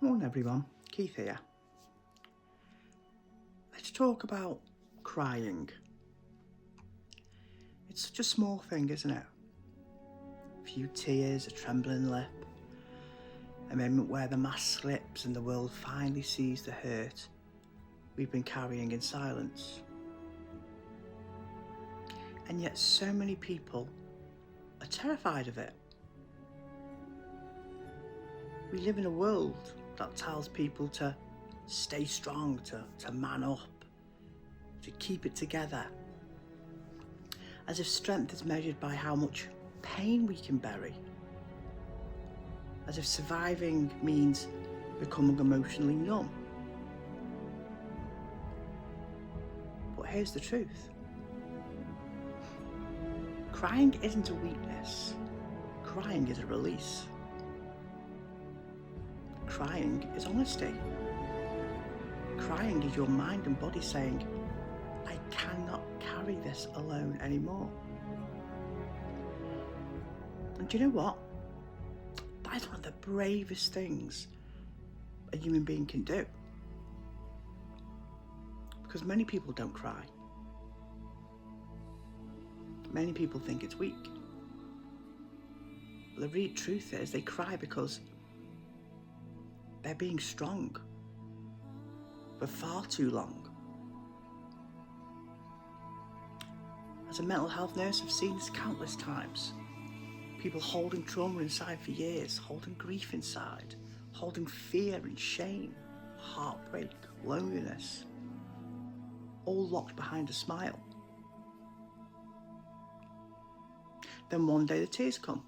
Morning everyone, Keith here. Let's talk about crying. It's such a small thing, isn't it? A few tears, a trembling lip, a moment where the mask slips and the world finally sees the hurt we've been carrying in silence. And yet so many people are terrified of it. We live in a world that tells people to stay strong, to man up, to keep it together. As if strength is measured by how much pain we can bury. As if surviving means becoming emotionally numb. But here's the truth. Crying isn't a weakness. Crying is a release. Crying is honesty. Crying is your mind and body saying, I cannot carry this alone anymore. And do you know what? That is one of the bravest things a human being can do. Because many people don't cry. Many people think it's weak. But the real truth is they cry because they're being strong for far too long. As a mental health nurse, I've seen this countless times. People holding trauma inside for years, holding grief inside, holding fear and shame, heartbreak, loneliness, all locked behind a smile. Then one day the tears come.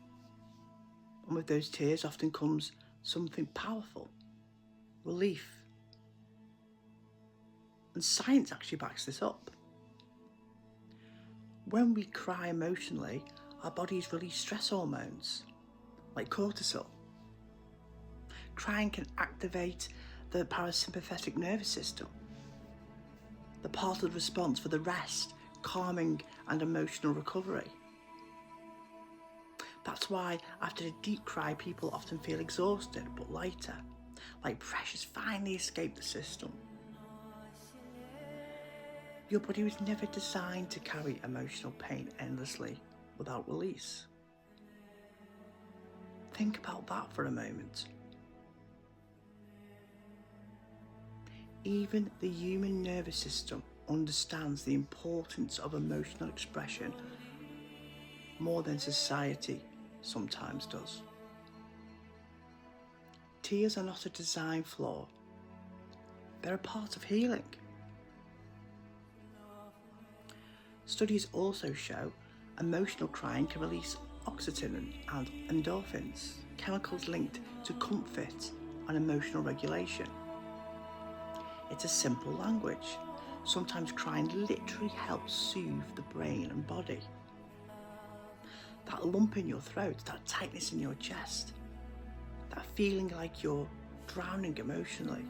And with those tears often comes something powerful. Relief. And science actually backs this up. When we cry emotionally, our bodies release stress hormones, like cortisol. Crying can activate the parasympathetic nervous system, the part of the response for the rest, calming, and emotional recovery. That's why after a deep cry, people often feel exhausted but lighter, like pressure's finally escaped the system. Your body was never designed to carry emotional pain endlessly without release. Think about that for a moment. Even the human nervous system understands the importance of emotional expression more than society sometimes does. Tears are not a design flaw. They're a part of healing. Studies also show emotional crying can release oxytocin and endorphins, chemicals linked to comfort and emotional regulation. It's a simple language. Sometimes crying literally helps soothe the brain and body. That lump in your throat, that tightness in your chest, that feeling like you're drowning emotionally.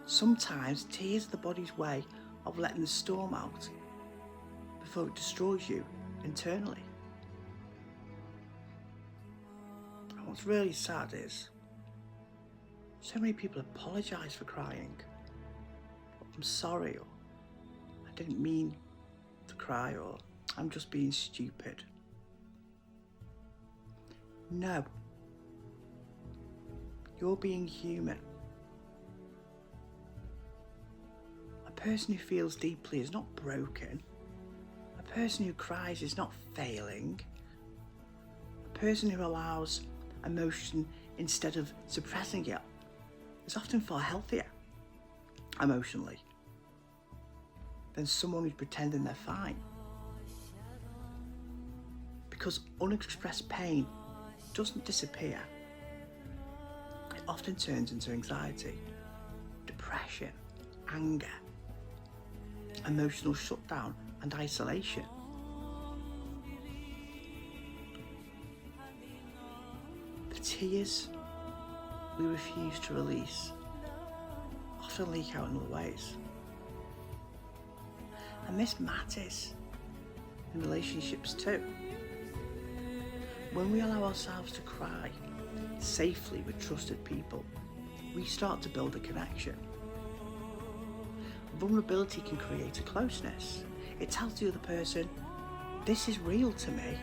Sometimes tears are the body's way of letting the storm out before it destroys you internally. And what's really sad is so many people apologise for crying. I'm sorry, or I didn't mean to cry, or I'm just being stupid. No. You're being human. A person who feels deeply is not broken. A person who cries is not failing. A person who allows emotion instead of suppressing it is often far healthier emotionally than someone who's pretending they're fine. Because unexpressed pain doesn't disappear. It often turns into anxiety, depression, anger, emotional shutdown and isolation. The tears we refuse to release often leak out in other ways. And this matters in relationships too. When we allow ourselves to cry, safely with trusted people, we start to build a connection. Vulnerability can create a closeness. It tells the other person, this is real to me.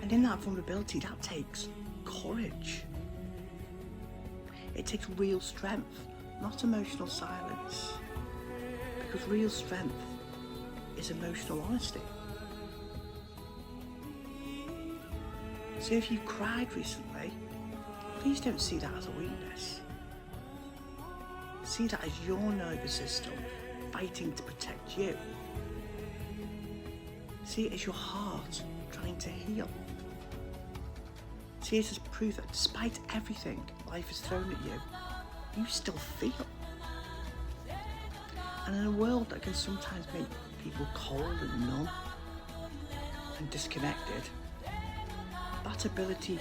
And in that vulnerability, that takes courage. It takes real strength, not emotional silence. Because real strength is emotional honesty. So if you cried recently, please don't see that as a weakness. See that as your nervous system fighting to protect you. See it as your heart trying to heal. See it as proof that despite everything life has thrown at you, you still feel. And in a world that can sometimes make people cold and numb and disconnected, that ability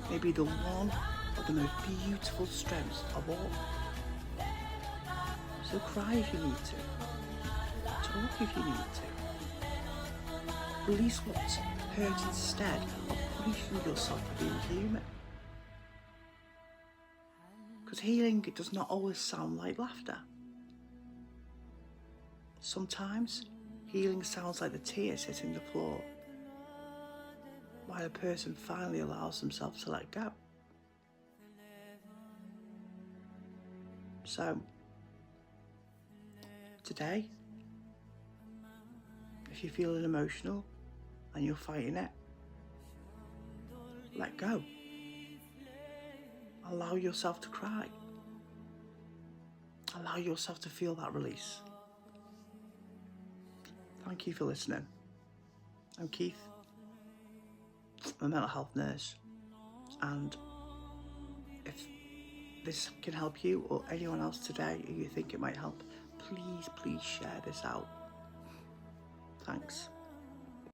may be the one of the most beautiful strengths of all. So cry if you need to. Talk if you need to. Release what's hurt instead of punishing yourself for being human. Because healing does not always sound like laughter. Sometimes healing sounds like the tears hitting the floor, while a person finally allows themselves to let go. So, today, if you're feeling emotional and you're fighting it, let go. Allow yourself to cry. Allow yourself to feel that release. Thank you for listening. I'm Keith. I'm a mental health nurse, and if this can help you or anyone else today who you think it might help, please share this out. Thanks.